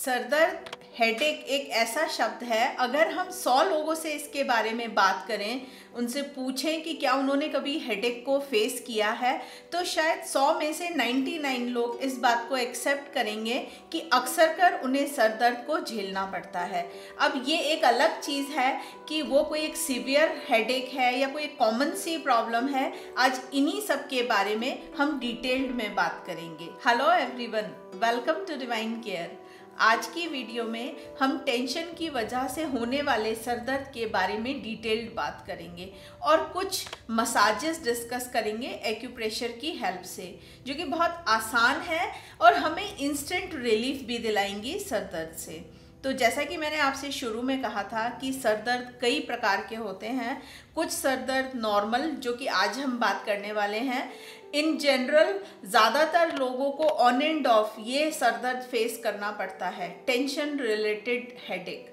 सरदर्द हेडेक एक ऐसा शब्द है, अगर हम 100 लोगों से इसके बारे में बात करें, उनसे पूछें कि क्या उन्होंने कभी हेडेक को फेस किया है, तो शायद 100 में से 99 लोग इस बात को एक्सेप्ट करेंगे कि अक्सर कर उन्हें सर दर्द को झेलना पड़ता है। अब ये एक अलग चीज़ है कि वो कोई एक सीवियर हेडेक है या कोई कॉमन सी प्रॉब्लम है। आज इन्हीं सब के बारे में हम डिटेल्ड में बात करेंगे। Hello everyone, welcome to Divine Care. आज की वीडियो में हम टेंशन की वजह से होने वाले सर दर्द के बारे में डिटेल्ड बात करेंगे और कुछ मसाजेस डिस्कस करेंगे एक्यूप्रेशर की हेल्प से, जो कि बहुत आसान है और हमें इंस्टेंट रिलीफ भी दिलाएंगी सर दर्द से। तो जैसा कि मैंने आपसे शुरू में कहा था कि सर दर्द कई प्रकार के होते हैं। कुछ सर दर्द नॉर्मल, जो कि आज हम बात करने वाले हैं। इन जनरल ज़्यादातर लोगों को ऑन एंड ऑफ ये सर दर्द फेस करना पड़ता है, टेंशन रिलेटेड हेडेक।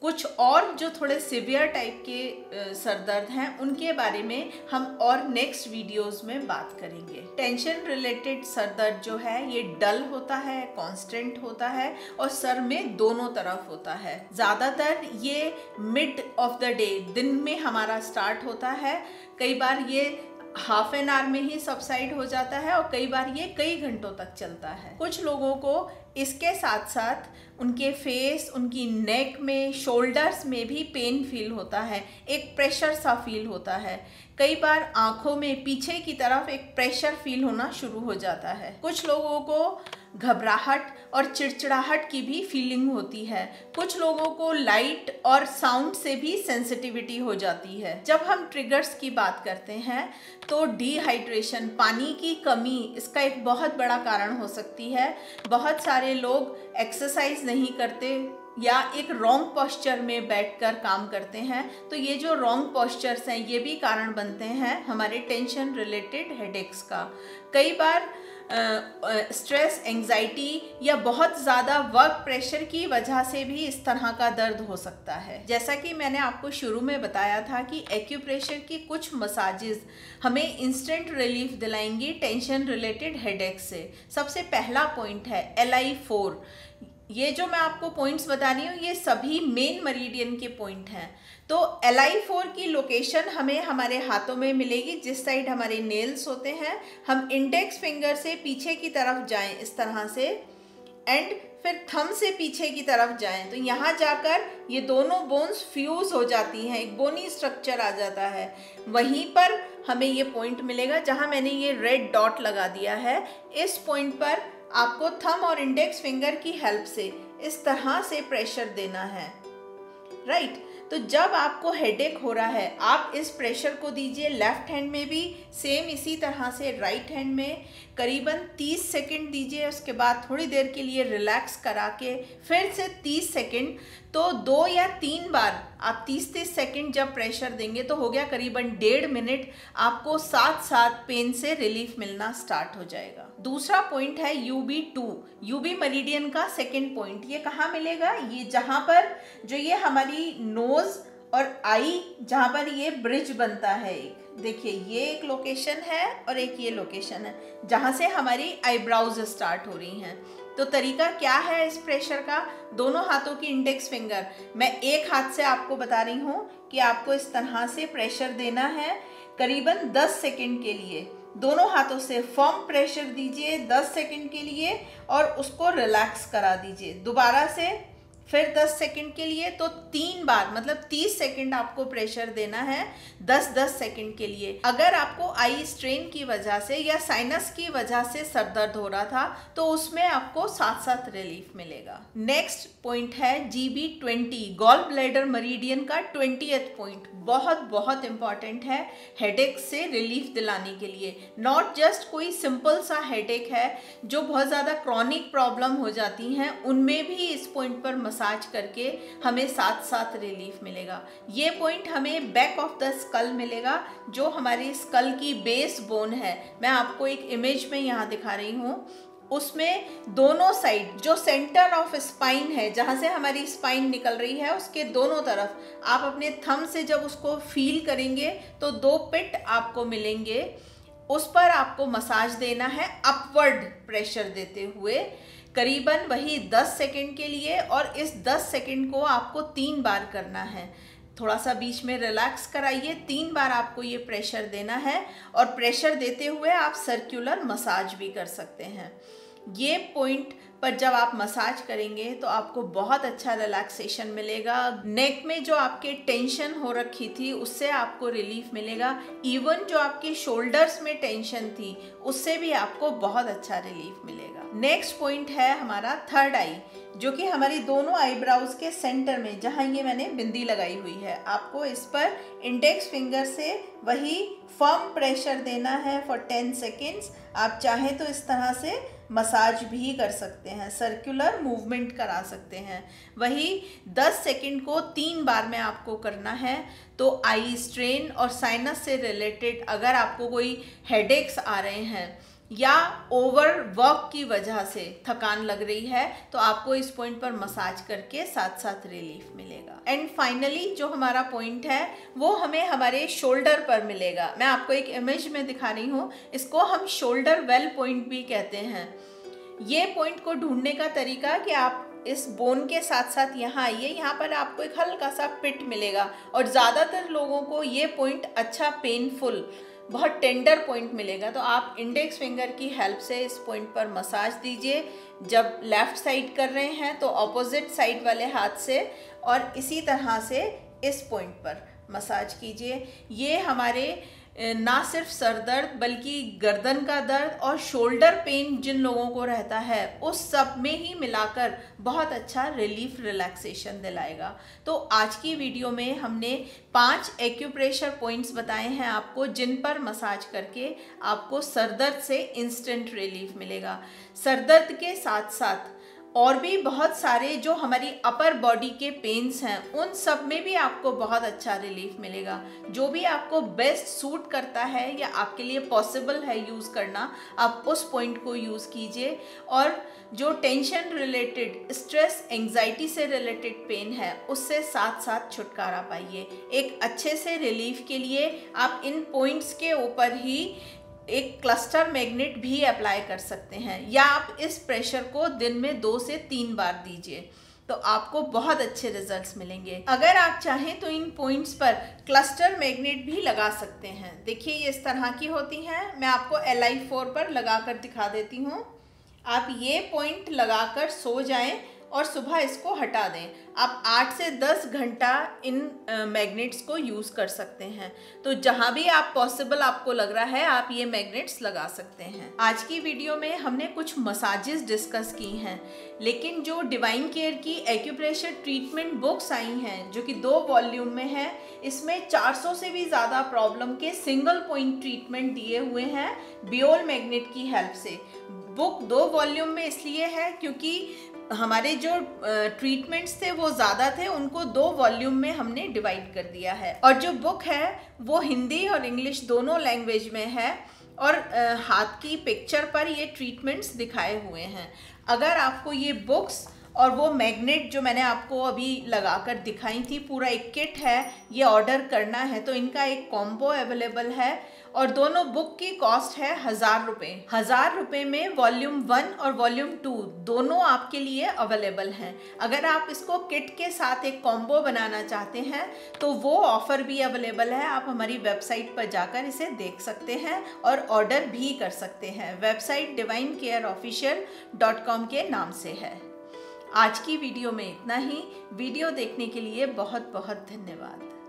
कुछ और जो थोड़े सिवियर टाइप के सर दर्द हैं, उनके बारे में हम और नेक्स्ट वीडियोस में बात करेंगे। टेंशन रिलेटेड सर दर्द जो है ये डल होता है, कांस्टेंट होता है और सर में दोनों तरफ होता है। ज़्यादातर ये मिड ऑफ द डे, दिन में हमारा स्टार्ट होता है। कई बार ये हाफ एन आवर में ही सबसाइड हो जाता है और कई बार ये कई घंटों तक चलता है। कुछ लोगों को इसके साथ साथ उनके फेस, उनकी नेक में, शोल्डर्स में भी पेन फील होता है, एक प्रेशर सा फील होता है। कई बार आंखों में पीछे की तरफ एक प्रेशर फील होना शुरू हो जाता है। कुछ लोगों को घबराहट और चिड़चिड़ाहट की भी फीलिंग होती है। कुछ लोगों को लाइट और साउंड से भी सेंसिटिविटी हो जाती है। जब हम ट्रिगर्स की बात करते हैं तो डिहाइड्रेशन, पानी की कमी, इसका एक बहुत बड़ा कारण हो सकती है। बहुत सारे लोग एक्सरसाइज नहीं करते या एक रॉन्ग पोस्चर में बैठकर काम करते हैं, तो ये जो रॉन्ग पोस्चर्स हैं ये भी कारण बनते हैं हमारे टेंशन रिलेटेड हेडेक्स का। कई बार स्ट्रेस, एंजाइटी या बहुत ज़्यादा वर्क प्रेशर की वजह से भी इस तरह का दर्द हो सकता है। जैसा कि मैंने आपको शुरू में बताया था कि एक्यूप्रेशर की कुछ मसाजेस हमें इंस्टेंट रिलीफ दिलाएंगी टेंशन रिलेटेड हेडेक से। सबसे पहला पॉइंट है LI4। ये जो मैं आपको पॉइंट्स बता रही हूँ ये सभी मेन मरीडियन के पॉइंट हैं। तो LI4 की लोकेशन हमें हमारे हाथों में मिलेगी, जिस साइड हमारे नेल्स होते हैं। हम इंडेक्स फिंगर से पीछे की तरफ जाएं इस तरह से, एंड फिर थंब से पीछे की तरफ जाएं, तो यहाँ जाकर ये दोनों बोन्स फ्यूज हो जाती हैं, एक बोनी स्ट्रक्चर आ जाता है। वहीं पर हमें ये पॉइंट मिलेगा जहाँ मैंने ये रेड डॉट लगा दिया है। इस पॉइंट पर आपको थंब और इंडेक्स फिंगर की हेल्प से इस तरह से प्रेशर देना है, राइट। तो जब आपको हेडेक हो रहा है आप इस प्रेशर को दीजिए। लेफ्ट हैंड में भी सेम इसी तरह से, राइट हैंड में करीबन 30 सेकंड दीजिए। उसके बाद थोड़ी देर के लिए रिलैक्स करा के फिर से 30 सेकंड। तो 2 या 3 बार आप 30-30 सेकंड जब प्रेशर देंगे तो हो गया करीबन 1.5 मिनट। आपको साथ साथ पेन से रिलीफ मिलना स्टार्ट हो जाएगा। दूसरा पॉइंट है UB2, UB मेरिडियन का सेकेंड पॉइंट। ये कहाँ मिलेगा? ये जहाँ पर जो ये हमारी नोज और आई, जहाँ पर ये ब्रिज बनता है, एक देखिए ये एक लोकेशन है और एक ये लोकेशन है जहाँ से हमारी आईब्राउज स्टार्ट हो रही हैं। तो तरीका क्या है इस प्रेशर का? दोनों हाथों की इंडेक्स फिंगर, मैं एक हाथ से आपको बता रही हूँ कि आपको इस तरह से प्रेशर देना है करीबन 10 सेकंड के लिए। दोनों हाथों से फर्म प्रेशर दीजिए 10 सेकंड के लिए और उसको रिलैक्स करा दीजिए। दोबारा से फिर 10 सेकंड के लिए, तो 3 बार मतलब 30 सेकंड आपको प्रेशर देना है 10-10 सेकंड के लिए। अगर आपको आई स्ट्रेन की वजह से या साइनस की वजह से सर दर्द हो रहा था तो उसमें आपको साथ साथ रिलीफ मिलेगा। नेक्स्ट पॉइंट है GB20, गॉल ब्लैडर मेरिडियन का 20th पॉइंट। बहुत बहुत इंपॉर्टेंट है हेडेक से रिलीफ दिलाने के लिए। नॉट जस्ट कोई सिंपल सा हेडेक है, जो बहुत ज़्यादा क्रॉनिक प्रॉब्लम हो जाती हैं उनमें भी इस पॉइंट पर मसाज करके हमें साथ साथ रिलीफ मिलेगा। ये पॉइंट हमें बैक ऑफ द स्कल मिलेगा, जो हमारी स्कल की बेस बोन है। मैं आपको एक इमेज में यहाँ दिखा रही हूँ। उसमें दोनों साइड जो सेंटर ऑफ स्पाइन है, जहाँ से हमारी स्पाइन निकल रही है, उसके दोनों तरफ आप अपने थंब से जब उसको फील करेंगे तो 2 पिट आपको मिलेंगे। उस पर आपको मसाज देना है अपवर्ड प्रेशर देते हुए। करीबन वही 10 सेकंड के लिए, और इस 10 सेकंड को आपको 3 बार करना है। थोड़ा सा बीच में रिलैक्स कराइए, 3 बार आपको ये प्रेशर देना है, और प्रेशर देते हुए आप सर्कुलर मसाज भी कर सकते हैं। ये पॉइंट पर जब आप मसाज करेंगे तो आपको बहुत अच्छा रिलैक्सेशन मिलेगा। नेक में जो आपके टेंशन हो रखी थी उससे आपको रिलीफ मिलेगा। इवन जो आपके शोल्डर्स में टेंशन थी उससे भी आपको बहुत अच्छा रिलीफ मिलेगा। नेक्स्ट पॉइंट है हमारा थर्ड आई, जो कि हमारी दोनों आईब्राउज के सेंटर में, जहाँ ये मैंने बिंदी लगाई हुई है, आपको इस पर इंडेक्स फिंगर से वही फर्म प्रेशर देना है फॉर 10 सेकेंड्स। आप चाहें तो इस तरह से मसाज भी कर सकते हैं, सर्कुलर मूवमेंट करा सकते हैं। वही 10 सेकंड को 3 बार में आपको करना है। तो आई स्ट्रेन और साइनस से रिलेटेड अगर आपको कोई हेडेक्स आ रहे हैं या ओवर वर्क की वजह से थकान लग रही है, तो आपको इस पॉइंट पर मसाज करके साथ साथ रिलीफ मिलेगा। एंड फाइनली जो हमारा पॉइंट है वो हमें हमारे शोल्डर पर मिलेगा। मैं आपको एक इमेज में दिखा रही हूँ, इसको हम शोल्डर वेल पॉइंट भी कहते हैं। ये पॉइंट को ढूंढने का तरीका कि आप इस बोन के साथ साथ यहाँ आइए, यहाँ पर आपको एक हल्का सा पिट मिलेगा, और ज़्यादातर लोगों को ये पॉइंट अच्छा पेनफुल, बहुत टेंडर पॉइंट मिलेगा। तो आप इंडेक्स फिंगर की हेल्प से इस पॉइंट पर मसाज दीजिए। जब लेफ़्ट साइड कर रहे हैं तो ऑपोजिट साइड वाले हाथ से, और इसी तरह से इस पॉइंट पर मसाज कीजिए। ये हमारे ना सिर्फ सर दर्द बल्कि गर्दन का दर्द और शोल्डर पेन जिन लोगों को रहता है उस सब में ही मिलाकर बहुत अच्छा रिलीफ रिलैक्सेशन दिलाएगा। तो आज की वीडियो में हमने 5 एक्यूप्रेशर पॉइंट्स बताए हैं आपको, जिन पर मसाज करके आपको सर दर्द से इंस्टेंट रिलीफ मिलेगा। सर दर्द के साथ साथ और भी बहुत सारे जो हमारी अपर बॉडी के पेन्स हैं उन सब में भी आपको बहुत अच्छा रिलीफ मिलेगा। जो भी आपको बेस्ट सूट करता है या आपके लिए पॉसिबल है यूज़ करना, आप उस पॉइंट को यूज़ कीजिए। और जो टेंशन रिलेटेड, स्ट्रेस, एंजाइटी से रिलेटेड पेन है उससे साथ साथ छुटकारा पाइए। एक अच्छे से रिलीफ के लिए आप इन पॉइंट्स के ऊपर ही एक क्लस्टर मैग्नेट भी अप्लाई कर सकते हैं, या आप इस प्रेशर को दिन में 2 से 3 बार दीजिए, तो आपको बहुत अच्छे रिजल्ट्स मिलेंगे। अगर आप चाहें तो इन पॉइंट्स पर क्लस्टर मैग्नेट भी लगा सकते हैं। देखिए ये इस तरह की होती हैं, मैं आपको Li4 पर लगाकर दिखा देती हूँ। आप ये पॉइंट लगाकर सो जाएं और सुबह इसको हटा दें। आप 8 से 10 घंटा इन मैग्नेट्स को यूज़ कर सकते हैं। तो जहाँ भी आप पॉसिबल आपको लग रहा है आप ये मैग्नेट्स लगा सकते हैं। आज की वीडियो में हमने कुछ मसाजेस डिस्कस की हैं, लेकिन जो डिवाइन केयर की एक्यूप्रेशर ट्रीटमेंट बुक्स आई हैं जो कि 2 वॉल्यूम में है, इसमें 400 से भी ज़्यादा प्रॉब्लम के सिंगल पॉइंट ट्रीटमेंट दिए हुए हैं बियोल मैग्नेट की हेल्प से। बुक 2 वॉल्यूम में इसलिए है क्योंकि हमारे जो ट्रीटमेंट्स थे वो ज़्यादा थे, उनको 2 वॉल्यूम में हमने डिवाइड कर दिया है। और जो बुक है वो हिंदी और इंग्लिश दोनों लैंग्वेज में है, और हाथ की पिक्चर पर ये ट्रीटमेंट्स दिखाए हुए हैं। अगर आपको ये बुक्स और वो मैग्नेट जो मैंने आपको अभी लगाकर दिखाई थी, पूरा एक किट है, ये ऑर्डर करना है तो इनका एक कॉम्बो अवेलेबल है, और दोनों बुक की कॉस्ट है 1000 रुपये। 1000 रुपये में वॉल्यूम 1 और वॉल्यूम 2 दोनों आपके लिए अवेलेबल हैं। अगर आप इसको किट के साथ एक कॉम्बो बनाना चाहते हैं तो वो ऑफ़र भी अवेलेबल है। आप हमारी वेबसाइट पर जाकर इसे देख सकते हैं और ऑर्डर भी कर सकते हैं। वेबसाइट divinecareofficial.com के नाम से है। आज की वीडियो में इतना ही। वीडियो देखने के लिए बहुत बहुत धन्यवाद।